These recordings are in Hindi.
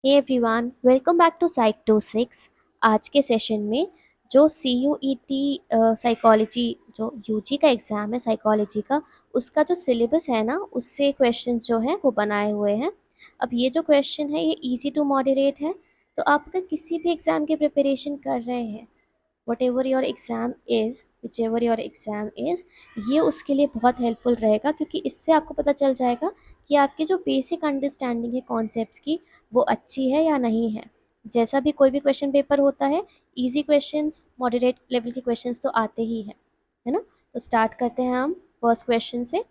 Hey everyone, welcome back to psych 26। आज के सेशन में जो C U E T psychology जो यूजी का एग्ज़ाम है साइकोलॉजी का, उसका जो सिलेबस है ना, उससे क्वेश्चन जो हैं वो बनाए हुए हैं। अब ये जो क्वेश्चन है ये इजी टू मॉडरेट है। तो आप अगर किसी भी एग्ज़ाम की प्रिपरेशन कर रहे हैं, whatever your exam is, whichever your exam is, ये उसके लिए बहुत हेल्पफुल रहेगा, क्योंकि इससे आपको पता चल जाएगा कि आपकी जो बेसिक अंडरस्टैंडिंग है कॉन्सेप्ट्स की वो अच्छी है या नहीं है। जैसा भी कोई भी क्वेश्चन पेपर होता है, इजी क्वेश्चंस मॉडरेट लेवल के क्वेश्चंस तो आते ही हैं, है ना। तो स्टार्ट करते हैं हम फर्स्ट क्वेश्चन से।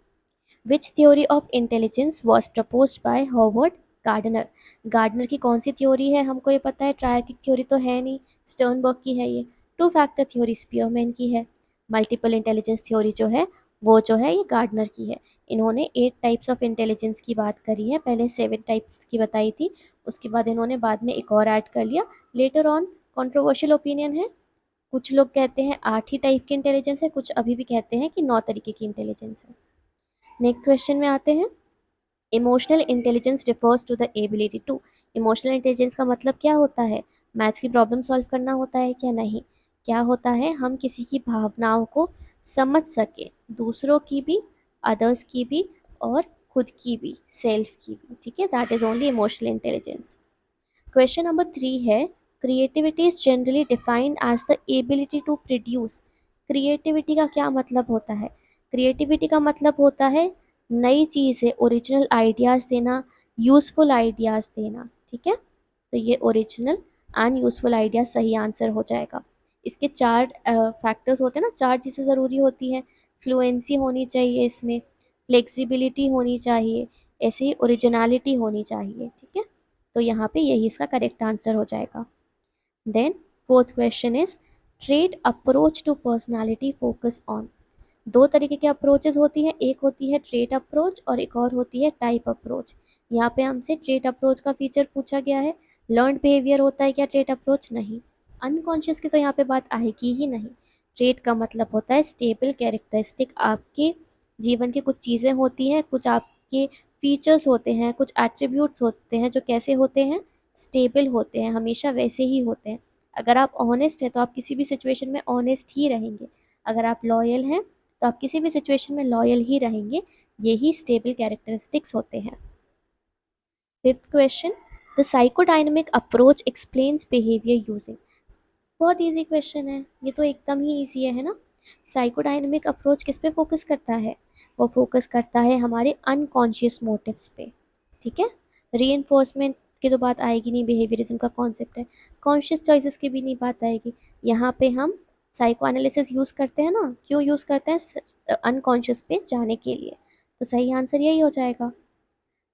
Which theory of intelligence was proposed by Howard Gardner. Gardner की कौन सी थ्योरी है, हमको ये पता है। ट्रायर्किक थ्योरी तो है नहीं, स्टर्नबर्ग की है ये। टू फैक्टर थ्योरी स्पीयरमैन की है। मल्टीपल इंटेलिजेंस थ्योरी जो है वो जो है ये गार्डनर की है। इन्होंने 8 टाइप्स ऑफ इंटेलिजेंस की बात करी है, पहले 7 टाइप्स की बताई थी, उसके बाद इन्होंने बाद में एक और ऐड कर लिया। लेटर ऑन कंट्रोवर्शियल ओपिनियन है, कुछ लोग कहते हैं 8 ही टाइप की इंटेलिजेंस है, कुछ अभी भी कहते हैं कि 9 तरीके की इंटेलिजेंस है। नेक्स्ट क्वेश्चन में आते हैं। Emotional intelligence refers to the ability to. Emotional intelligence का मतलब क्या होता है? मैथ्स की प्रॉब्लम सॉल्व करना होता है क्या? नहीं। क्या होता है, हम किसी की भावनाओं को समझ सके, दूसरों की भी, अदर्स की भी, और खुद की भी, सेल्फ की भी। ठीक है, that is only emotional intelligence. Question number 3 है, creativity is generally defined as the ability to produce. Creativity का क्या मतलब होता है? क्रिएटिविटी का मतलब होता है नई चीज़ें, ओरिजिनल आइडियाज़ देना, यूज़फुल आइडियाज़ देना। ठीक है, तो ये ओरिजिनल एंड यूज़फुल आइडिया सही आंसर हो जाएगा। इसके 4 फैक्टर्स होते हैं ना, 4 चीज़ें ज़रूरी होती हैं। फ्लुएंसी होनी चाहिए इसमें, फ्लेक्सिबिलिटी होनी चाहिए, ऐसे ही ओरिजिनलिटी होनी चाहिए। ठीक है, तो यहाँ पे यही इसका करेक्ट आंसर हो जाएगा। Then fourth question is, trait approach to personality focus on. दो तरीके के अप्रोचेस होती है, एक होती है ट्रेट अप्रोच और एक और होती है टाइप अप्रोच। यहाँ पे हमसे ट्रेट अप्रोच का फीचर पूछा गया है। लर्नड बिहेवियर होता है क्या ट्रेट अप्रोच? नहीं। अनकॉन्शियस की तो यहाँ पे बात आएगी ही नहीं। ट्रेट का मतलब होता है स्टेबल कैरेक्टरिस्टिक। आपके जीवन की कुछ चीज़ें होती हैं, कुछ आपके फीचर्स होते हैं, कुछ एट्रीब्यूट्स होते हैं जो कैसे होते हैं, स्टेबल होते हैं, हमेशा वैसे ही होते हैं। अगर आप ऑनेस्ट हैं तो आप किसी भी सिचुएशन में ऑनेस्ट ही रहेंगे। अगर आप लॉयल हैं तो आप किसी भी सिचुएशन में लॉयल ही रहेंगे। यही स्टेबल कैरेक्टरिस्टिक्स होते हैं। Fifth question, the psychodynamic approach explains behaviour using. बहुत इजी क्वेश्चन है, ये तो एकदम ही इजी है ना। साइकोडायनेमिक अप्रोच किस पे फोकस करता है? वो फोकस करता है हमारे अनकॉन्शियस मोटिव्स पे। ठीक है, रीइंफोर्समेंट की तो बात आएगी नहीं, बिहेवियरिज्म का कॉन्सेप्ट है। कॉन्शियस चॉइसेस की भी नहीं बात आएगी। यहाँ पे हम साइको एनालिसिस यूज़ करते हैं ना, क्यों यूज़ करते हैं? अनकॉन्शियस पे जाने के लिए। तो सही आंसर यही हो जाएगा।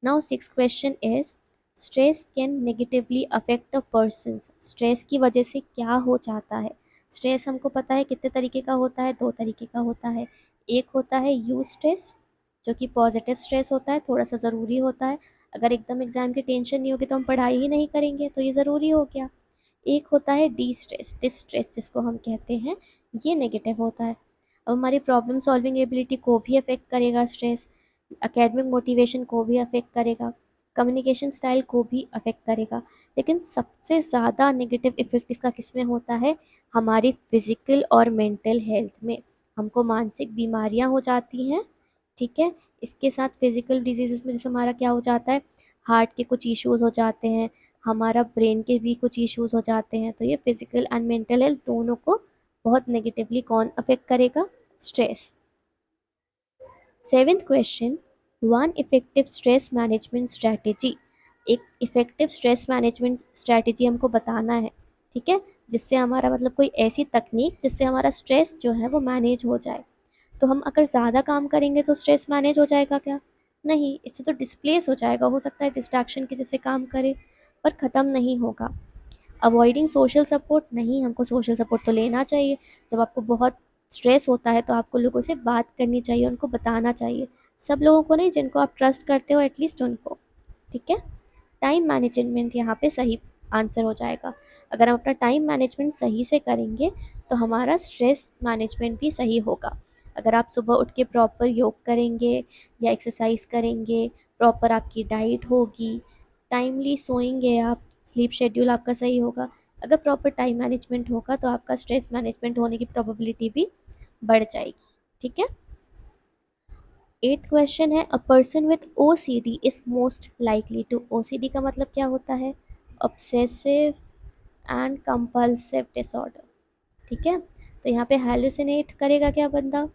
Now six question is, stress can negatively affect a person. Stress की वजह से क्या हो जाता है? स्ट्रेस हमको पता है कितने तरीके का होता है, 2 तरीके का होता है। एक होता है यू स्ट्रेस, जो कि पॉजिटिव स्ट्रेस होता है, थोड़ा सा ज़रूरी होता है। अगर एकदम एग्जाम की टेंशन नहीं होगी तो हम पढ़ाई ही नहीं करेंगे, तो ये ज़रूरी हो गया। एक होता है डी स्ट्रेस, डिस्ट्रेस जिसको हम कहते हैं, ये नेगेटिव होता है। अब हमारी प्रॉब्लम सॉल्विंग एबिलिटी को भी अफेक्ट करेगा स्ट्रेस, एकेडमिक मोटिवेशन को भी अफेक्ट करेगा, कम्युनिकेशन स्टाइल को भी अफेक्ट करेगा। लेकिन सबसे ज़्यादा नेगेटिव इफेक्ट इसका किस में होता है? हमारी फिजिकल और मेंटल हेल्थ में। हमको मानसिक बीमारियां हो जाती हैं। ठीक है, इसके साथ फिजिकल डिजीज़ में जैसे हमारा क्या हो जाता है, हार्ट के कुछ इश्यूज़ हो जाते हैं, हमारा ब्रेन के भी कुछ इश्यूज़ हो जाते हैं। तो ये फिजिकल एंड मेंटल हेल्थ दोनों को बहुत नेगेटिवली कौन अफेक्ट करेगा? Stress. Seventh question, one effective stress management strategy. एक इफेक्टिव स्ट्रेस मैनेजमेंट स्ट्रैटेजी हमको बताना है। ठीक है, जिससे हमारा मतलब कोई ऐसी तकनीक जिससे हमारा स्ट्रेस जो है वो मैनेज हो जाए। तो हम अगर ज़्यादा काम करेंगे तो स्ट्रेस मैनेज हो जाएगा क्या? नहीं, इससे तो डिस्प्लेस हो जाएगा। हो सकता है डिस्ट्रैक्शन के जैसे काम करे, पर ख़त्म नहीं होगा। अवॉइडिंग सोशल सपोर्ट, नहीं, हमको सोशल सपोर्ट तो लेना चाहिए। जब आपको बहुत स्ट्रेस होता है तो आपको लोगों से बात करनी चाहिए, उनको बताना चाहिए। सब लोगों को नहीं, जिनको आप ट्रस्ट करते हो एटलीस्ट उनको। ठीक है, टाइम मैनेजमेंट यहाँ पे सही आंसर हो जाएगा। अगर हम अपना टाइम मैनेजमेंट सही से करेंगे तो हमारा स्ट्रेस मैनेजमेंट भी सही होगा। अगर आप सुबह उठ के प्रॉपर योग करेंगे या एक्सरसाइज करेंगे, प्रॉपर आपकी डाइट होगी, टाइमली सोएंगे आप, स्लीप शेड्यूल आपका सही होगा, अगर प्रॉपर टाइम मैनेजमेंट होगा तो आपका स्ट्रेस मैनेजमेंट होने की प्रोबेबिलिटी भी बढ़ जाएगी। ठीक है। एट्थ क्वेश्चन है, a person with OCD is most likely to, OCD का मतलब क्या होता है, ऑब्सेसिव एंड कंपल्सिव डिसऑर्डर। ठीक है। तो यहाँ पे हेलुसिनेट करेगा क्या बंदा,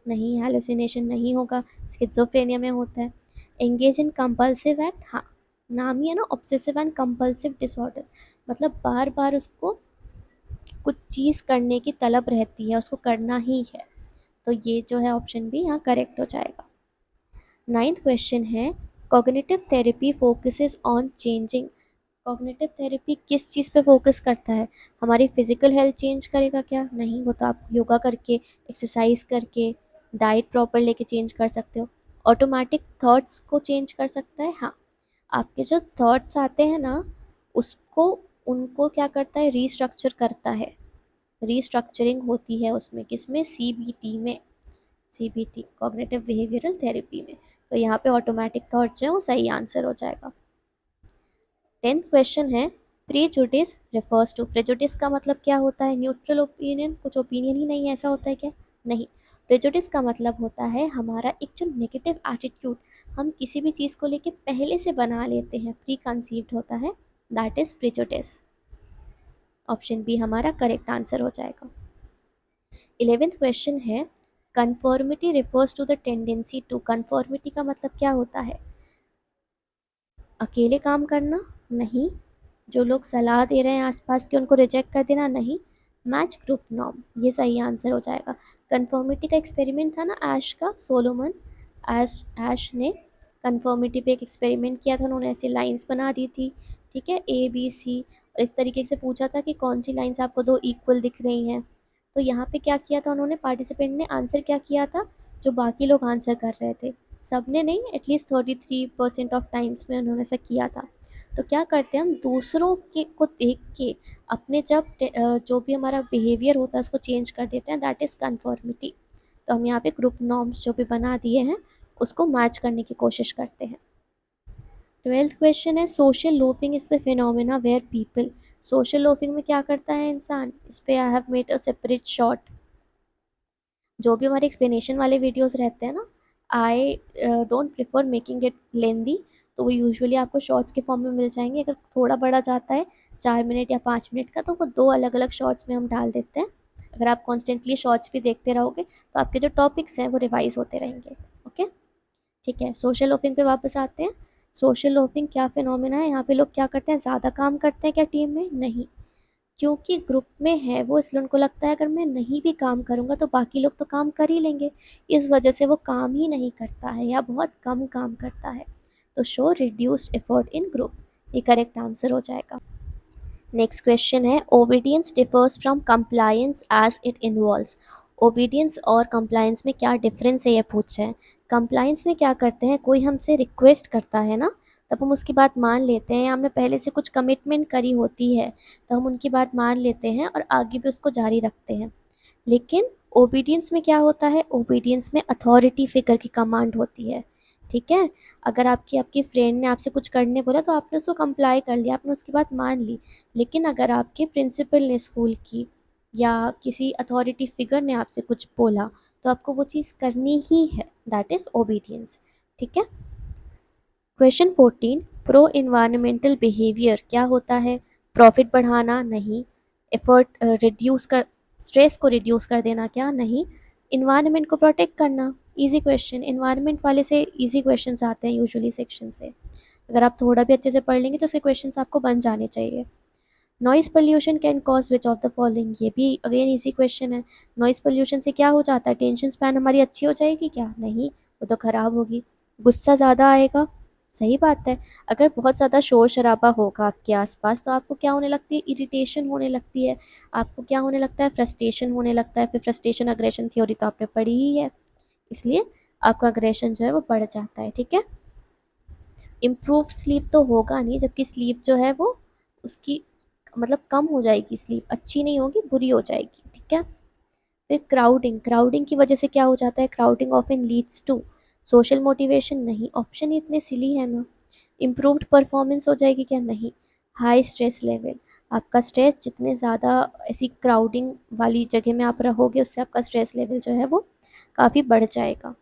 नहीं, हेलुसिनेशन नहीं होगा, स्किज़ोफ्रेनिया में होता है। एंगेज इन कंपल्सिव एक्ट, हाँ, नाम ही है ना, ऑब्सेसिव एंड कंपल्सिव डिसऑर्डर, मतलब बार बार उसको कुछ चीज़ करने की तलब रहती है, उसको करना ही है। तो ये जो है ऑप्शन बी यहाँ करेक्ट हो जाएगा। नाइन्थ क्वेश्चन है, cognitive therapy focuses on changing, cognitive therapy किस चीज़ पे फोकस करता है, हमारी फिजिकल हेल्थ चेंज करेगा क्या, नहीं, वो तो आप योगा करके, एक्सरसाइज करके, डाइट प्रॉपर लेके चेंज कर सकते हो। ऑटोमेटिक थॉट्स को चेंज कर सकता है, हाँ, आपके जो थॉट्स आते हैं ना, उसको, उनको क्या करता है, रीस्ट्रक्चर करता है, रीस्ट्रक्चरिंग होती है उसमें, किसमें, CBT में, CBT कॉग्निटिव बिहेवियरल थेरेपी में। तो यहाँ पे ऑटोमेटिक थॉट्स जो है वो सही आंसर हो जाएगा। 10th क्वेश्चन है, प्रेजुडिस रिफर्स टू, प्रेजुडिस का मतलब क्या होता है, न्यूट्रल ओपिनियन, कुछ ओपिनियन ही नहीं है, ऐसा होता है क्या, नहीं, प्रेजुडिस का मतलब होता है हमारा एक जो नेगेटिव एटीट्यूड हम किसी भी चीज़ को लेके पहले से बना लेते हैं, प्री कंसीव्ड होता है, that is prejudice. Option B हमारा करेक्ट आंसर हो जाएगा। 11th क्वेश्चन है, conformity refers to the tendency to, conformity का मतलब क्या होता है, अकेले काम करना, नहीं, जो लोग सलाह दे रहे हैं आसपास के उनको रिजेक्ट कर देना, नहीं, मैच ग्रुप नॉर्म, ये सही आंसर हो जाएगा। कन्फर्मिटी का एक्सपेरिमेंट था ना ऐश का, सोलोमन ऐश ने कन्फर्मिटी पे एक एक्सपेरिमेंट किया था, उन्होंने ऐसी लाइंस बना दी थी, ठीक है, ABC, और इस तरीके से पूछा था कि कौन सी लाइंस आपको दो इक्वल दिख रही हैं। तो यहाँ पे क्या किया था उन्होंने, पार्टिसिपेंट ने आंसर क्या किया था, जो बाकी लोग आंसर कर रहे थे, सबने नहीं, एटलीस्ट 33% ऑफ टाइम्स में उन्होंने ऐसा किया था। तो क्या करते हैं हम, दूसरों के को देख के अपने जब जो भी हमारा बिहेवियर होता है उसको चेंज कर देते हैं, दैट इज़ कन्फॉर्मिटी। तो हम यहाँ पे ग्रुप नॉर्म्स जो भी बना दिए हैं उसको मैच करने की कोशिश करते हैं। 12th क्वेश्चन है, social loafing is the phenomena where people, social loafing में क्या करता है इंसान, इस पे I have made a separate short, जो भी हमारे एक्सप्लेनेशन वाले वीडियोस रहते हैं ना, I don't prefer making it lengthy, तो वो यूजुअली आपको शॉर्ट्स के फॉर्म में मिल जाएंगे, अगर थोड़ा बड़ा जाता है 4 मिनट या 5 मिनट का, तो वो दो अलग अलग शॉर्ट्स में हम डाल देते हैं। अगर आप कॉन्स्टेंटली शॉर्ट्स भी देखते रहोगे तो आपके जो टॉपिक्स हैं वो रिवाइज होते रहेंगे। ओके, ठीक है, सोशल लोफिंग पे वापस आते हैं। सोशल लोफिंग क्या फिनोमेना है, यहाँ पे लोग क्या करते हैं, ज़्यादा काम करते हैं क्या टीम में, नहीं, क्योंकि ग्रुप में है वो, इसलिए उनको लगता है अगर मैं नहीं भी काम करूँगा तो बाकी लोग तो काम कर ही लेंगे, इस वजह से वो काम ही नहीं करता है या बहुत कम काम करता है। तो show reduced effort in group, ये करेक्ट आंसर हो जाएगा। नेक्स्ट क्वेश्चन है, obedience differs from compliance as it involves, obedience और कंप्लायंस में क्या डिफरेंस है, ये पूछ रहे हैं। कंप्लायंस में क्या करते हैं, कोई हमसे रिक्वेस्ट करता है ना, तब हम उसकी बात मान लेते हैं, या हमने पहले से कुछ कमिटमेंट करी होती है तो हम उनकी बात मान लेते हैं और आगे भी उसको जारी रखते हैं। लेकिन ओबीडियंस में क्या होता है, ओबीडियंस में अथॉरिटी फिगर की कमांड होती है। ठीक है, अगर आपकी आपकी फ्रेंड ने आपसे कुछ करने बोला तो आपने उसको कंप्लाई कर लिया, आपने उसकी बात मान ली। लेकिन अगर आपके प्रिंसिपल ने स्कूल की या किसी अथॉरिटी फिगर ने आपसे कुछ बोला तो आपको वो चीज़ करनी ही है, दैट इज़ ओबीडियंस। ठीक है। क्वेश्चन 14, प्रो इन्वायरमेंटल बिहेवियर क्या होता है, प्रॉफिट बढ़ाना, नहीं, एफर्ट रिड्यूस कर, स्ट्रेस को रिड्यूस कर देना, क्या, नहीं, इन्वायरमेंट को प्रोटेक्ट करना, इजी क्वेश्चन, इन्वायरमेंट वाले से इजी क्वेश्चंस आते हैं यूजुअली सेक्शन से, अगर आप थोड़ा भी अच्छे से पढ़ लेंगे तो उसके क्वेश्चंस आपको बन जाने चाहिए। Noise pollution can cause which of the following, ये भी अगेन इजी क्वेश्चन है। नॉइस पोल्यूशन से क्या हो जाता है, टेंशन स्पैन हमारी अच्छी हो जाएगी क्या, नहीं, वो तो ख़राब होगी। गुस्सा ज़्यादा आएगा, सही बात है, अगर बहुत ज़्यादा शोर शराबा होगा आपके आसपास तो आपको क्या होने लगती है, इरिटेशन होने लगती है, आपको क्या होने लगता है, फ्रस्ट्रेशन होने लगता है, फिर फ्रस्ट्रेशन अग्रेशन थ्योरी तो आपने पढ़ी ही है, इसलिए आपका अग्रेशन जो है वो बढ़ जाता है। ठीक है, इम्प्रूव स्लीप तो होगा नहीं, जबकि स्लीप जो है वो उसकी मतलब कम हो जाएगी, स्लीप अच्छी नहीं होगी, बुरी हो जाएगी। ठीक है, फिर क्राउडिंग, क्राउडिंग की वजह से क्या हो जाता है, crowding often leads to social motivation, नहीं, ऑप्शन इतने सिली है ना, इम्प्रूव्ड परफॉर्मेंस हो जाएगी क्या? नहीं। हाई स्ट्रेस लेवल, आपका स्ट्रेस जितने ज़्यादा ऐसी क्राउडिंग वाली जगह में आप रहोगे उससे आपका स्ट्रेस लेवल जो है वो काफ़ी बढ़ जाएगा।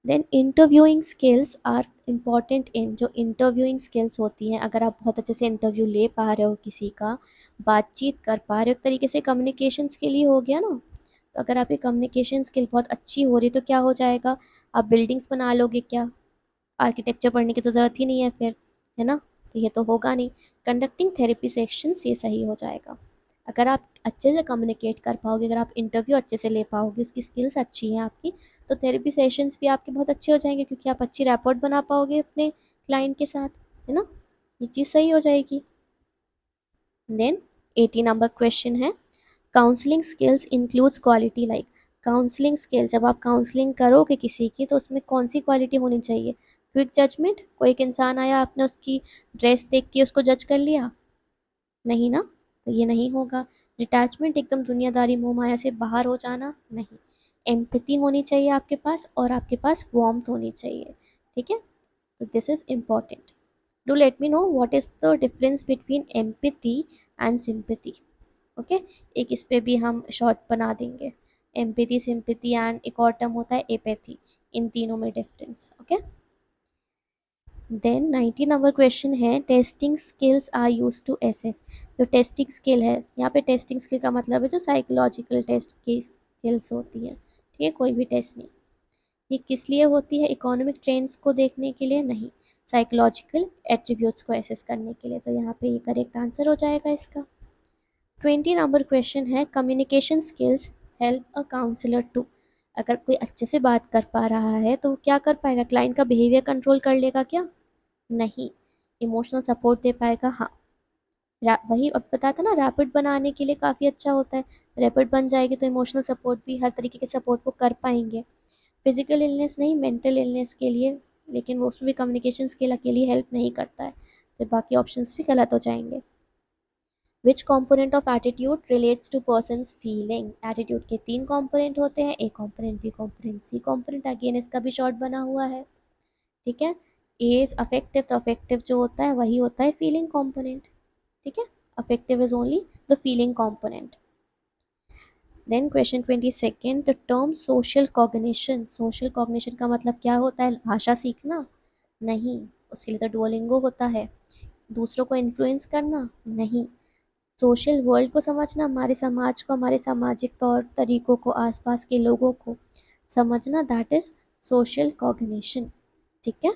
Then interviewing skills are important in, जो इंटरव्यूइंग स्किल्स होती हैं, अगर आप बहुत अच्छे से इंटरव्यू ले पा रहे हो किसी का, बातचीत कर पा रहे हो, एक तरीके से कम्युनिकेशन स्किल ही हो गया ना। तो अगर आपकी कम्युनिकेशन स्किल बहुत अच्छी हो रही है तो क्या हो जाएगा, आप बिल्डिंग्स बना लोगे क्या? आर्किटेक्चर पढ़ने की तो ज़रूरत ही नहीं है फिर, है ना? तो ये तो होगा नहीं। कंडक्टिंग थेरेपी सेक्शंस, ये सही हो जाएगा। अगर आप अच्छे से कम्युनिकेट कर पाओगे, अगर आप इंटरव्यू अच्छे से ले पाओगे, उसकी स्किल्स अच्छी हैं आपकी, तो थेरेपी सेशंस भी आपके बहुत अच्छे हो जाएंगे, क्योंकि आप अच्छी रैपोर्ट बना पाओगे अपने क्लाइंट के साथ, है ना? ये चीज़ सही हो जाएगी। देन 80 नंबर क्वेश्चन है, counselling skills includes quality like. Counselling skill, जब आप काउंसलिंग करोगे किसी की तो उसमें कौन सी क्वालिटी होनी चाहिए? क्विक जजमेंट, कोई एक इंसान आया आपने उसकी ड्रेस देख के उसको जज कर लिया? नहीं ना, तो ये नहीं होगा। डिटैचमेंट, एकदम दुनियादारी मोह माया से बाहर हो जाना? नहीं। एम्पैथी होनी चाहिए आपके पास, और आपके पास वार्मथ होनी चाहिए। ठीक है, तो this is important. Do let me know what is the difference between empathy and sympathy. Okay, एक इस पे भी हम शॉर्ट बना देंगे। एम्पैथी, सिंपैथी एंड एक और टर्म होता है एपैथी, इन तीनों में difference. Okay, then 19 number question है, testing skills are use to assess. जो टेस्टिंग स्किल है, यहाँ पे टेस्टिंग स्किल का मतलब है जो साइकोलॉजिकल टेस्ट की स्किल्स होती हैं। ठीक है, कोई भी टेस्ट नहीं। ये किस लिए होती है? इकोनॉमिक ट्रेंड्स को देखने के लिए? नहीं, साइकोलॉजिकल एट्रीब्यूट्स को एसेस करने के लिए। तो यहाँ पे ये करेक्ट आंसर हो जाएगा इसका। 20 नंबर क्वेश्चन है, communication skills help a counsellor to. अगर कोई अच्छे से बात कर पा रहा है तो वो क्या कर पाएगा? क्लाइंट का बिहेवियर कंट्रोल कर लेगा क्या? नहीं। इमोशनल सपोर्ट दे पाएगा? हाँ। वही अब बताया था ना, रैपिड बनाने के लिए काफ़ी अच्छा होता है। रैपिड बन जाएगी तो इमोशनल सपोर्ट भी, हर तरीके के सपोर्ट वो कर पाएंगे। फिजिकल इलनेस नहीं, मेंटल इलनेस के लिए, लेकिन वो उसमें भी कम्युनिकेशन स्किल अकेली हेल्प नहीं करता है, तो बाकी ऑप्शंस भी गलत हो जाएंगे। Which component of attitude relates to person's feeling. Attitude के 3 कॉम्पोनेंट होते हैं, A component, B component, C component. Again इसका भी शॉर्ट बना हुआ है। ठीक है, ए इज अफेक्टिव, तो अफेक्टिव जो होता है वही होता है फीलिंग कॉम्पोनेंट। ठीक है, affective is only the feeling component. Then question 22, the term social cognition. Social cognition का मतलब क्या होता है? भाषा सीखना? नहीं, उसके लिए तो डुओलिंगो होता है। दूसरों को इन्फ्लुएंस करना? नहीं। सोशल वर्ल्ड को समझना, हमारे समाज को, हमारे सामाजिक तौर तरीकों को, आसपास के लोगों को समझना, दैट इज सोशल कॉग्निशन। ठीक है,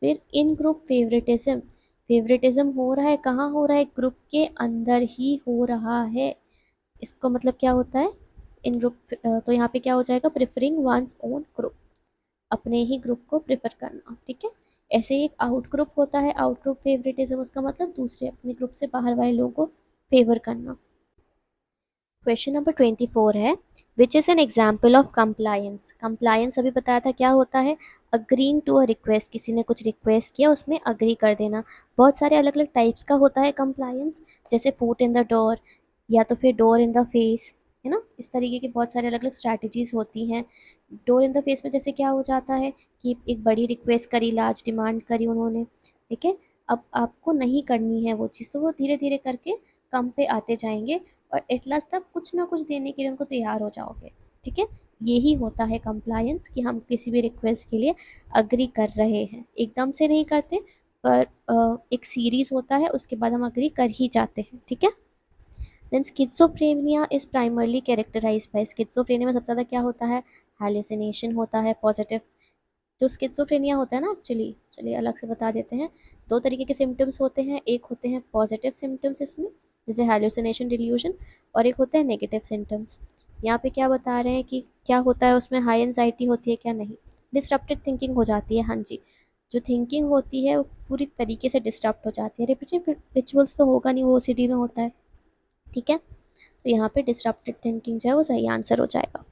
फिर इन ग्रुप फेवरेटिज्म। फेवरेटिज्म हो रहा है कहाँ? हो रहा है ग्रुप के अंदर ही हो रहा है। इसको मतलब क्या होता है? इन ग्रुप, तो यहाँ पे क्या हो जाएगा? प्रेफरिंग वंस ओन ग्रुप, अपने ही ग्रुप को प्रेफर करना। ठीक है, ऐसे ही एक आउट ग्रुप होता है, आउट ग्रुप फेवरेटिज्म, उसका मतलब दूसरे अपने ग्रुप से बाहर वाले लोगों को फेवर करना। क्वेश्चन नंबर 24 है, which is an example of compliance. Compliance अभी बताया था क्या होता है? अग्रीइंग टू अ रिक्वेस्ट, किसी ने कुछ रिक्वेस्ट किया उसमें अग्री कर देना। बहुत सारे अलग अलग टाइप्स का होता है कंप्लायंस, जैसे फुट इन द डोर, या तो फिर डोर इन द फेस, है ना? इस तरीके की बहुत सारे अलग अलग स्ट्रैटेजीज होती हैं। डोर इन द फेस में जैसे क्या हो जाता है कि एक बड़ी रिक्वेस्ट करी, लार्ज डिमांड करी उन्होंने, ठीक है, अब आपको नहीं करनी है वो चीज़, तो वो धीरे धीरे करके कम पे आते जाएंगे, और एट लास्ट आप कुछ ना कुछ देने के लिए उनको तैयार हो जाओगे। ठीक है, यही होता है कंप्लायंस, कि हम किसी भी रिक्वेस्ट के लिए अग्री कर रहे हैं, एकदम से नहीं करते, पर एक सीरीज होता है, उसके बाद हम अग्री कर ही जाते हैं। ठीक है, then schizophrenia is primarily characterised by. Schizophrenia में सबसे ज़्यादा क्या होता है? हैलुसिनेशन होता है, पॉजिटिव। जो स्किज़ोफ्रेनिया होता है ना, एक्चुअली चलिए अलग से बता देते हैं, दो तरीके के सिम्टम्स होते हैं। एक होते हैं पॉजिटिव सिम्टम्स इसमें, जैसे हैलुसिनेशन, डिल्यूजन, और एक होता है नेगेटिव सिम्टम्स। यहाँ पे क्या बता रहे हैं कि क्या होता है उसमें? हाई एंजाइटी होती है क्या? नहीं। डिस्टर्प्टेड थिंकिंग हो जाती है, हाँ जी, जो थिंकिंग होती है वो पूरी तरीके से डिस्टर्ब हो जाती है। रिपीटेड रिचुअल्स तो होगा नहीं, वो ओसीडी में होता है। ठीक है, तो यहाँ पे डिस्टर्प्टेड थिंकिंग जो है वो सही आंसर हो जाएगा।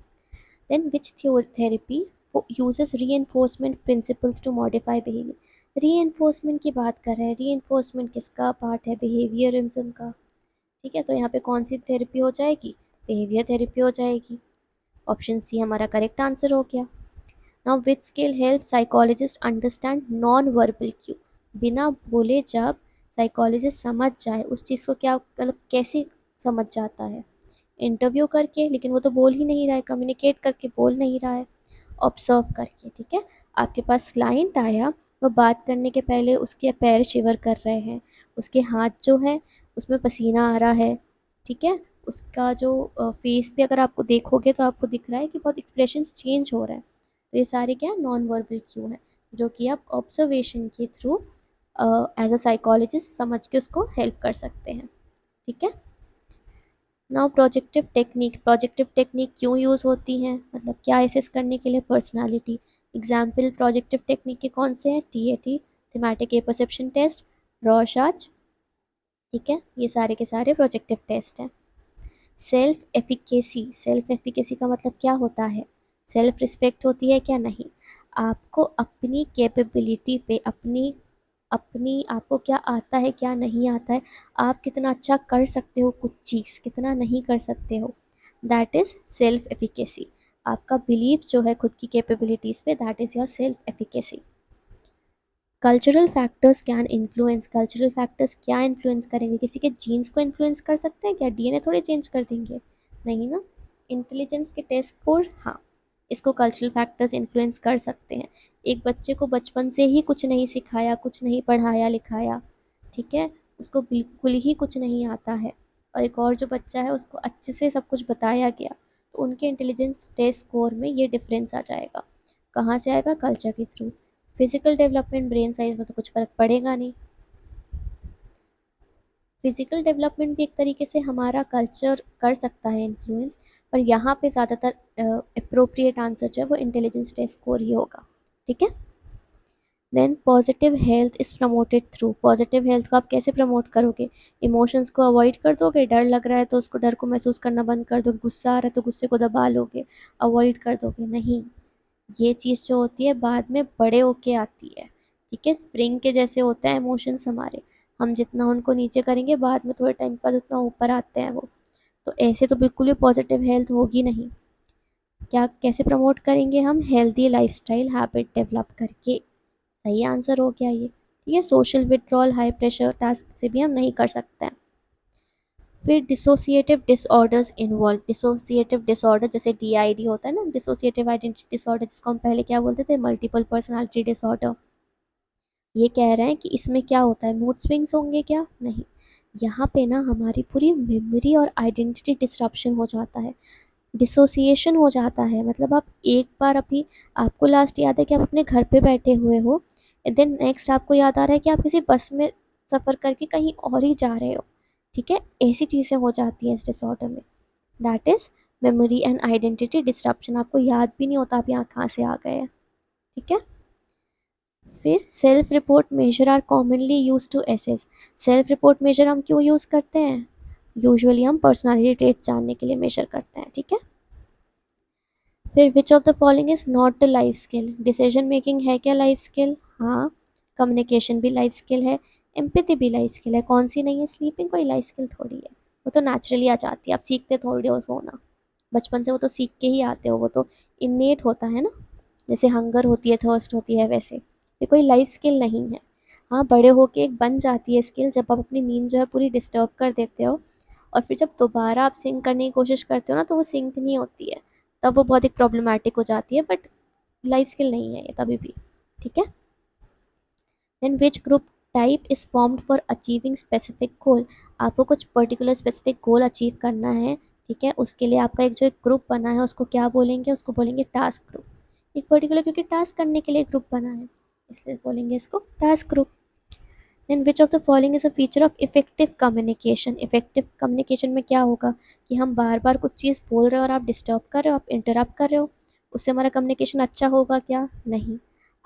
Then which therapy uses reinforcement principles to modify behavior। reinforcement की बात कर रहे हैं, reinforcement किसका पार्ट है? behaviorism का। ठीक है, तो यहाँ पे कौन सी थेरेपी हो जाएगी? बिहेवियर थेरेपी हो जाएगी। ऑप्शन सी हमारा करेक्ट आंसर हो गया। Now which skill help psychologist understand non verbal cue, बिना बोले जब साइकोलॉजिस्ट समझ जाए उस चीज़ को, क्या मतलब कैसे समझ जाता है, इंटरव्यू करके, लेकिन वो तो बोल ही नहीं रहा है, कम्युनिकेट करके बोल नहीं रहा है, ऑब्जर्व करके। ठीक है, आपके पास क्लाइंट आया, वो बात करने के पहले उसके पैर शिवर कर रहे हैं, उसके हाथ जो है उसमें पसीना आ रहा है, ठीक है, उसका जो फेस पे अगर आपको देखोगे तो आपको दिख रहा है कि बहुत एक्सप्रेशन चेंज हो रहा है। तो ये सारे क्या नॉन वर्बल क्यू है, जो कि आप ऑब्जर्वेशन के थ्रू एज अ साइकोलॉजिस्ट समझ के उसको हेल्प कर सकते हैं। ठीक है, नाउ प्रोजेक्टिव टेक्निक क्यों यूज़ होती हैं, मतलब क्या एसेस करने के लिए, पर्सनालिटी। एग्जाम्पल प्रोजेक्टिव टेक्निक के कौन से हैं, टीएटी, थीमेटिक ए परसेप्शन टेस्ट, रॉशाच। ठीक है, ये सारे के सारे प्रोजेक्टिव टेस्ट हैं। सेल्फ एफिकेसी का मतलब क्या होता है, सेल्फ रिस्पेक्ट होती है क्या, नहीं। आपको अपनी कैपेबिलिटी पे, अपनी अपनी आपको क्या आता है क्या नहीं आता है, आप कितना अच्छा कर सकते हो कुछ चीज़, कितना नहीं कर सकते हो, दैट इज़ सेल्फ एफिकेसी। आपका बिलीफ जो है खुद की कैपेबिलिटीज़ पे, that is your self efficacy. Cultural factors can influence, cultural factors क्या इन्फ्लुएंस करेंगे, किसी के जीन्स को इन्फ्लुएंस कर सकते हैं क्या, डीएनए थोड़ी चेंज कर देंगे, नहीं ना। इंटेलिजेंस के टेस्ट स्कोर, हाँ, इसको कल्चरल फैक्टर्स इन्फ्लुएंस कर सकते हैं। एक बच्चे को बचपन से ही कुछ नहीं सिखाया, कुछ नहीं पढ़ाया लिखाया, ठीक है, उसको बिल्कुल ही कुछ नहीं आता है, और एक और जो बच्चा है उसको अच्छे से सब कुछ बताया गया, तो उनके इंटेलिजेंस टेस्ट स्कोर में ये डिफरेंस आ जाएगा। कहाँ से आएगा, कल्चर के through. Physical development, brain size में तो कुछ फ़र्क पड़ेगा नहीं। फिजिकल डेवलपमेंट भी एक तरीके से हमारा कल्चर कर सकता है इन्फ्लुएंस, पर यहाँ पे ज़्यादातर अप्रोप्रिएट आंसर जो है वो इंटेलिजेंस टेस्ट स्कोर ही होगा। ठीक है, then positive health is promoted through, positive health को आप कैसे प्रमोट करोगे, इमोशंस को अवॉइड कर दोगे, डर लग रहा है तो उसको डर को महसूस करना बंद कर दोगे, गुस्सा आ रहा है तो गुस्से को दबा लोगे, अवॉइड कर दोगे, नहीं। ये चीज़ जो होती है बाद में बड़े होके आती है। ठीक है, स्प्रिंग के जैसे होते हैं इमोशंस हमारे, हम जितना उनको नीचे करेंगे बाद में थोड़े टाइम बाद उतना ऊपर आते हैं वो। तो ऐसे तो बिल्कुल भी पॉजिटिव हेल्थ होगी नहीं। क्या कैसे प्रमोट करेंगे हम, हेल्दी लाइफस्टाइल हैबिट डेवलप करके। सही आंसर हो गया ये। ठीक है, social withdrawal, high pressure task से भी हम नहीं कर सकते हैं। फिर dissociative disorders involve, dissociative disorder जैसे डीआईडी होता है ना, डिसोसिएटिव आइडेंटिटी डिसऑर्डर, जिसको हम पहले क्या बोलते थे, मल्टीपल पर्सनालिटी डिसऑर्डर। ये कह रहे हैं कि इसमें क्या होता है, मूड स्विंग्स होंगे क्या, नहीं। यहाँ पे ना हमारी पूरी मेमोरी और आइडेंटिटी डिस्ट्रप्शन हो जाता है, डिसोसिएशन हो जाता है। मतलब आप एक बार अभी, आपको लास्ट याद है कि आप अपने घर पे बैठे हुए हो, देन नेक्स्ट आपको याद आ रहा है कि आप किसी बस में सफ़र करके कहीं और ही जा रहे हो। ठीक है, ऐसी चीज़ें हो जाती हैं इस डिसऑर्डर में, that is memory and identity disruption. आपको याद भी नहीं होता आप यहाँ कहाँ से आ गए हैं। ठीक है, फिर self report measure are commonly used to assess, self report measure हम क्यों यूज़ करते हैं, यूजुअली हम पर्सनालिटी ट्रेट जानने के लिए मेजर करते हैं। ठीक है, फिर विच of the following is not the life skill, decision making है क्या लाइफ स्किल, हाँ। कम्युनिकेशन भी लाइफ स्किल है, एम्पैथी भी लाइफ स्किल है, कौन सी नहीं है, स्लीपिंग कोई लाइफ स्किल थोड़ी है, वो तो नेचुरली आ जाती है, आप सीखते थोड़ी हो सोना, बचपन से वो तो सीख के ही आते हो, वो तो इन्नेट होता है ना, जैसे हंगर होती है, थर्स्ट होती है, वैसे ये कोई लाइफ स्किल नहीं है। हाँ, बड़े होके एक बन जाती है स्किल, जब आप अपनी नींद जो है पूरी डिस्टर्ब कर देते हो, और फिर जब दोबारा आप सिंक करने की कोशिश करते हो ना, तो वो सिंक नहीं होती है, तब वो बहुत एक प्रॉब्लमेटिक हो जाती है, बट लाइफ स्किल नहीं है ये कभी भी। ठीक है, then which group type is formed for achieving specific goal, आपको कुछ पर्टिकुलर स्पेसिफिक गोल अचीव करना है, ठीक है, उसके लिए आपका एक जो एक ग्रुप बना है उसको क्या बोलेंगे, उसको बोलेंगे टास्क ग्रुप। एक पर्टिकुलर, क्योंकि टास्क करने के लिए ग्रुप बना है इसलिए बोलेंगे इसको task group. Then which of the following is a feature of effective communication, effective communication में क्या होगा कि हम बार बार कुछ चीज़ बोल रहे हो और आप डिस्टर्ब कर रहे हो, आप इंटरप्ट कर रहे हो, उससे हमारा कम्युनिकेशन अच्छा होगा क्या, नहीं।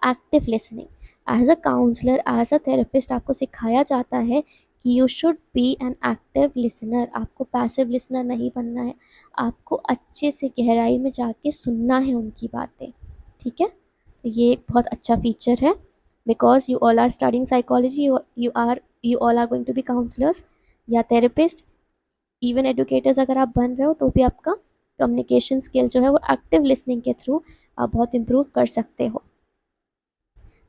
Active listening, as a counsellor, as a therapist आपको सिखाया जाता है कि you should be an active listener, आपको पैसिव लिसनर नहीं बनना है, आपको अच्छे से गहराई में जाके सुनना है उनकी बातें। ठीक है, तो ये एक बहुत अच्छा फीचर है, because you all are studying psychology, you all are going to be counsellors या थेरेपिस्ट, इवन एडुकेटर्स अगर आप बन रहे हो तो भी आपका कम्युनिकेशन स्किल जो है वो एक्टिव लिसनिंग के थ्रू आप बहुत इम्प्रूव कर सकते हो।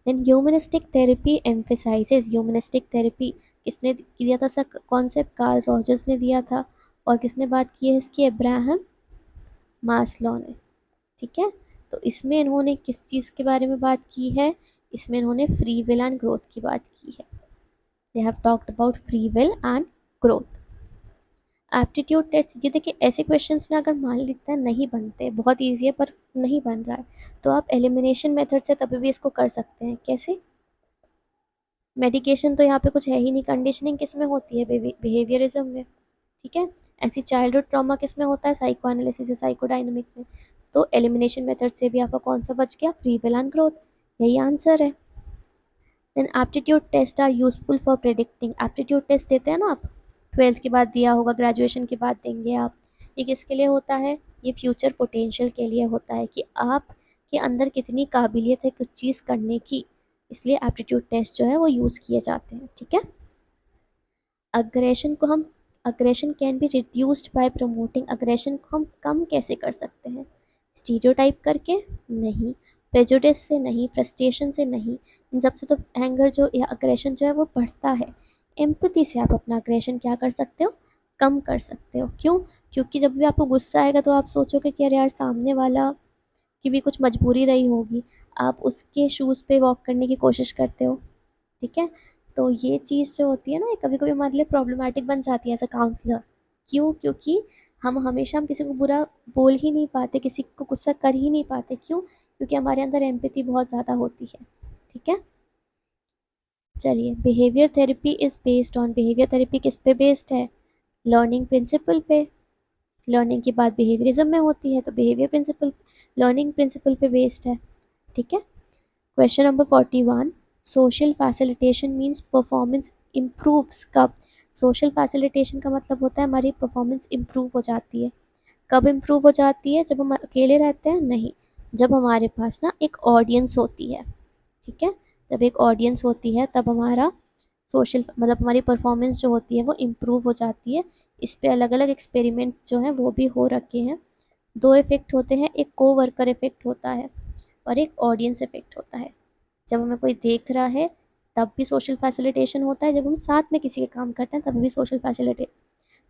Then humanistic therapy emphasises, humanistic therapy किसने दिया था सर कॉन्सेप्ट? कार्ल रॉजर्स ने दिया था। और किसने बात की है इसकी? अब्राहम मास्लो ने। ठीक है, तो इसमें इन्होंने किस चीज़ के बारे में बात की है? इसमें इन्होंने फ्री विल एंड ग्रोथ की बात की है। They have talked about free will and growth. Aptitude test, ये देखिए ऐसे क्वेश्चंस ना अगर मान लेते हैं नहीं बनते, बहुत ईजी है पर नहीं बन रहा है, तो आप एलिमिनेशन मेथड से तभी भी इसको कर सकते हैं। कैसे? मेडिकेशन तो यहाँ पे कुछ है ही नहीं। कंडीशनिंग किस में होती है? बिहेवियरिज्म में। ठीक है, ऐसी चाइल्डहुड ट्रॉमा किस में होता है? साइको एनालिसिस या साइकोडायनामिक में। तो एलिमिनेशन मेथड से भी आपका कौन सा बच गया? फ्री विल एंड ग्रोथ, यही आंसर है। Then aptitude test are useful for predicting, aptitude test देते हैं ना आप, 12th के बाद दिया होगा, ग्रेजुएशन के बाद देंगे आप। ये किसके लिए होता है? ये फ्यूचर पोटेंशियल के लिए होता है कि आप के अंदर कितनी काबिलियत है कुछ चीज़ करने की, इसलिए एप्टीट्यूड टेस्ट जो है वो यूज़ किए जाते हैं। ठीक है, अग्रेशन को हम, aggression can be reduced by promoting, aggression को हम कम कैसे कर सकते हैं? स्टीरियोटाइप करके? नहीं। प्रेजुडिस से नहीं, फ्रस्ट्रेशन से नहीं, इन सबसे तो एंगर जो या अग्रेशन जो है वो बढ़ता है। एम्पैथी से आप अपना अग्रेशन क्या कर सकते हो? कम कर सकते हो। क्यों? क्योंकि जब भी आपको गुस्सा आएगा तो आप सोचोगे कि अरे यार सामने वाला की भी कुछ मजबूरी रही होगी, आप उसके शूज़ पे वॉक करने की कोशिश करते हो। ठीक है, तो ये चीज़ जो होती है ना, ये कभी कभी हमारे लिए प्रॉब्लमेटिक बन जाती है एज अ काउंसलर। क्यों? क्योंकि हम किसी को बुरा बोल ही नहीं पाते, किसी को गुस्सा कर ही नहीं पाते। क्यों? क्योंकि हमारे अंदर एम्पैथी बहुत ज़्यादा होती है। ठीक है, चलिए, behaviour therapy is based on, behaviour therapy किस पे बेस्ड है? लर्निंग प्रिंसिपल पे। लर्निंग की बात बिहेवियरिज्म में होती है, तो बिहेवियर प्रिंसिपल लर्निंग प्रिंसिपल पे बेस्ड है। ठीक है, question number 41, social facilitation means performance improves कब? सोशल फैसिलिटेशन का मतलब होता है हमारी परफॉर्मेंस इम्प्रूव हो जाती है। कब इम्प्रूव हो जाती है? जब हम अकेले रहते हैं? नहीं, जब हमारे पास ना एक ऑडियंस होती है। ठीक है, जब एक ऑडियंस होती है तब हमारा सोशल मतलब हमारी परफॉर्मेंस जो होती है वो इम्प्रूव हो जाती है। इस पे अलग अलग एक्सपेरिमेंट जो हैं वो भी हो रखे हैं। दो इफ़ेक्ट होते हैं, एक को वर्कर इफ़ेक्ट होता है और एक ऑडियंस इफ़ेक्ट होता है। जब हमें कोई देख रहा है तब भी सोशल फैसिलिटेशन होता है, जब हम साथ में किसी के काम करते हैं तब भी सोशल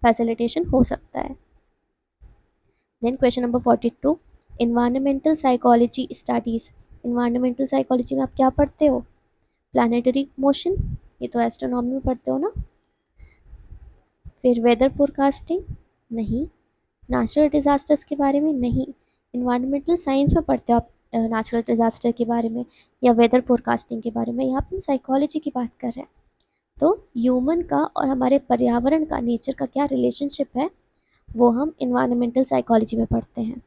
फैसिलिटेशन हो सकता है। Then question number 42, environmental psychology studies, environmental psychology में आप क्या पढ़ते हो? प्लानिटरी मोशन, ये तो एस्ट्रोनॉमी में पढ़ते हो ना। फिर वेदर फोरकास्टिंग? नहीं। नेचुरल डिज़ास्टर्स के बारे में? नहीं। इन्वायरमेंटल साइंस में पढ़ते हो आप नेचुरल डिज़ास्टर के बारे में या वेदर फोरकास्टिंग के बारे में? यहाँ पर हम साइकोलॉजी की बात कर रहे हैं। तो ह्यूमन का और हमारे पर्यावरण का, नेचर का क्या रिलेशनशिप है, वो हम इन्वायरमेंटल साइकोलॉजी में पढ़ते हैं।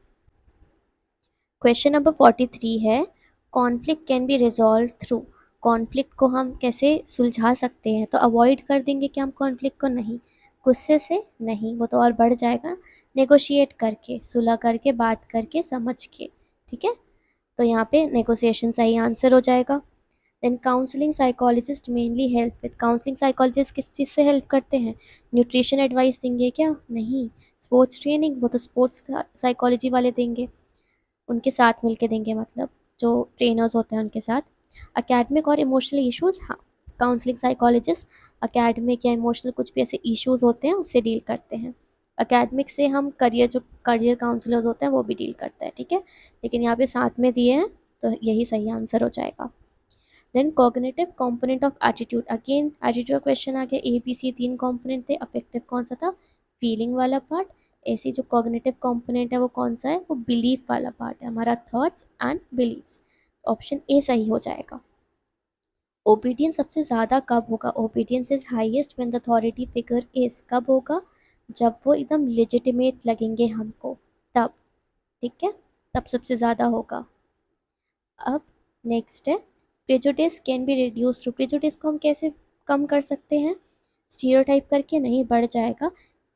क्वेश्चन नंबर 43 है, conflict can be resolve through, conflict को हम कैसे सुलझा सकते हैं? तो अवॉइड कर देंगे क्या हम कॉन्फ्लिक्ट को? नहीं। गुस्से से? नहीं, वो तो और बढ़ जाएगा। नेगोशिएट करके, सुलह करके, बात करके, समझ के। ठीक है, तो यहाँ पे नेगोशिएशन सही आंसर हो जाएगा। Then counselling psychologist mainly help with, counselling psychologist किस चीज़ से हेल्प करते हैं? न्यूट्रिशन एडवाइस देंगे क्या? नहीं। स्पोर्ट्स ट्रेनिंग, वो तो स्पोर्ट्स साइकोलॉजी वाले देंगे, उनके साथ मिलके देंगे, मतलब जो ट्रेनर्स होते हैं उनके साथ। अकेडमिक और इमोशनल इश्यूज़, हाँ, काउंसलिंग साइकोलॉजिस्ट अकेडमिक या इमोशनल कुछ भी ऐसे इश्यूज़ होते हैं उससे डील करते हैं। अकेडमिक से हम करियर, जो करियर काउंसलर्स होते हैं वो भी डील करते हैं। ठीक है, लेकिन यहाँ पे साथ में दिए हैं तो यही सही आंसर हो जाएगा। Then cognitive component of attitude, again attitude question आ गया। ए बी सी तीन कंपोनेंट थे, अफेक्टिव कौन सा था? फीलिंग वाला पार्ट। ऐसी जो कॉग्निटिव कंपोनेंट है वो कौन सा है? वो बिलीफ वाला पार्ट है, हमारा thoughts and beliefs. Option A सही हो जाएगा। ओबीडियंस सबसे ज़्यादा कब होगा? Obedience is highest when the authority figure is, कब होगा? जब वो एकदम लेजिटिमेट लगेंगे हमको, तब। ठीक है, तब सबसे ज़्यादा होगा। अब नेक्स्ट है, prejudice can be reduce to, prejudice को हम कैसे कम कर सकते हैं? स्टीरियोटाइप करके? नहीं, बढ़ जाएगा।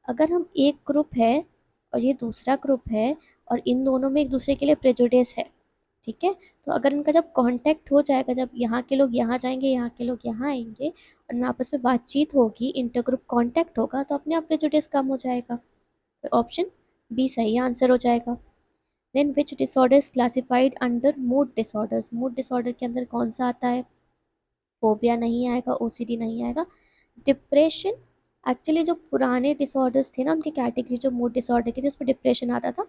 अगर हम एक ग्रुप है और ये दूसरा ग्रुप है और इन दोनों में एक दूसरे के लिए प्रेजुडिस है, ठीक है, तो अगर इनका जब कांटेक्ट हो जाएगा, जब यहाँ के लोग यहाँ जाएंगे, यहाँ के लोग यहाँ आएंगे और इन आपस में बातचीत होगी, इंटर ग्रुप कांटेक्ट होगा, तो अपने आप प्रेजुडिस कम हो जाएगा। तो ऑप्शन बी सही आंसर हो जाएगा। Then which disorder is classified under mood disorders, mood disorder के अंदर कौन सा आता है, फोबिया नहीं आएगा, ओसीडी नहीं आएगा, डिप्रेशन। एक्चुअली जो पुराने डिसऑर्डर्स थे ना उनकी कैटेगरी जो मूड डिसऑर्डर की थी उसमें डिप्रेशन आता था,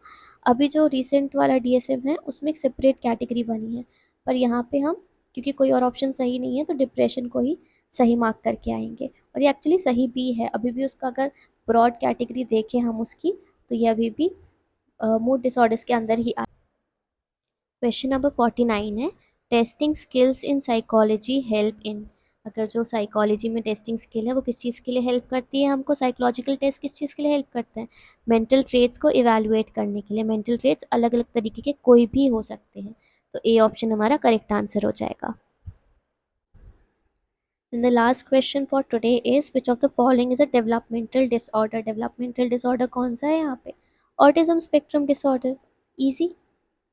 अभी जो रिसेंट वाला डीएसएम है उसमें एक सेपरेट कैटेगरी बनी है, पर यहाँ पे हम क्योंकि कोई और ऑप्शन सही नहीं है तो डिप्रेशन को ही सही मार्क करके आएंगे, और ये एक्चुअली सही भी है, अभी भी उसका अगर ब्रॉड कैटेगरी देखें हम उसकी तो ये अभी भी मूड डिसऑर्डर्स के अंदर ही। क्वेश्चन नंबर 49 है, testing skills in psychology help in. अगर जो साइकोलॉजी में टेस्टिंग स्किल है वो किस चीज़ के लिए हेल्प करती है हमको, साइकोलॉजिकल टेस्ट किस चीज़ के लिए हेल्प करते हैं, मेंटल ट्रेट्स को इवैल्यूएट करने के लिए, मेंटल ट्रेट्स अलग अलग तरीके के कोई भी हो सकते हैं, तो ए ऑप्शन हमारा करेक्ट आंसर हो जाएगा। And the last question for today is which of the following is a developmental disorder? Developmental disorder कौन सा है यहाँ पे, ऑटिज्म स्पेक्ट्रम डिसऑर्डर, इजी,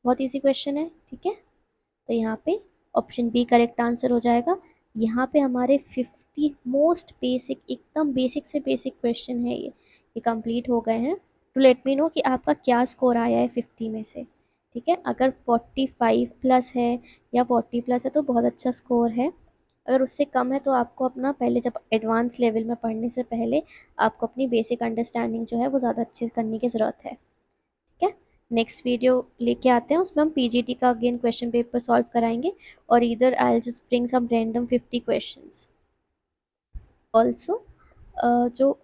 बहुत इजी क्वेश्चन है, ठीक है, तो यहाँ पे ऑप्शन बी करेक्ट आंसर हो जाएगा। यहाँ पे हमारे 50 मोस्ट बेसिक, एकदम बेसिक से बेसिक क्वेश्चन है ये कंप्लीट हो गए हैं। टू लेट मी नो कि आपका क्या स्कोर आया है 50 में से, ठीक है, अगर 45 प्लस है या 40 प्लस है तो बहुत अच्छा स्कोर है, अगर उससे कम है तो आपको अपना पहले जब एडवांस लेवल में पढ़ने से पहले आपको अपनी बेसिक अंडरस्टैंडिंग जो है वो ज़्यादा अच्छी करने की ज़रूरत है, ठीक है। नेक्स्ट वीडियो लेके आते हैं उसमें हम पीजीटी का अगेन क्वेश्चन पेपर सॉल्व कराएंगे, और इधर I will just bring some random 50 questions also. जो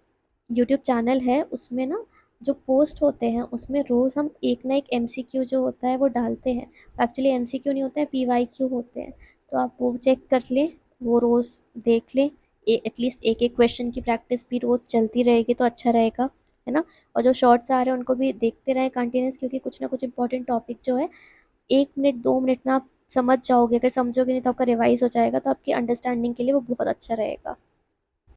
यूट्यूब चैनल है उसमें ना जो पोस्ट होते हैं उसमें रोज़ हम एक ना एक एमसीक्यू जो होता है वो डालते हैं, एक्चुअली एमसीक्यू नहीं होता है, पीवाईक्यू होते हैं, तो आप वो चेक कर लें, वो रोज़ देख लें, एटलीस्ट एक एक क्वेश्चन की प्रैक्टिस भी रोज़ चलती रहेगी तो अच्छा रहेगा, है ना। और जो शॉर्ट्स आ रहे हैं उनको भी देखते रहें कंटिन्यूस, क्योंकि कुछ ना कुछ इंपॉर्टेंट टॉपिक जो है 1 मिनट 2 मिनट में आप समझ जाओगे, अगर समझोगे नहीं तो आपका रिवाइज हो जाएगा, तो आपकी अंडरस्टैंडिंग के लिए वो बहुत अच्छा रहेगा।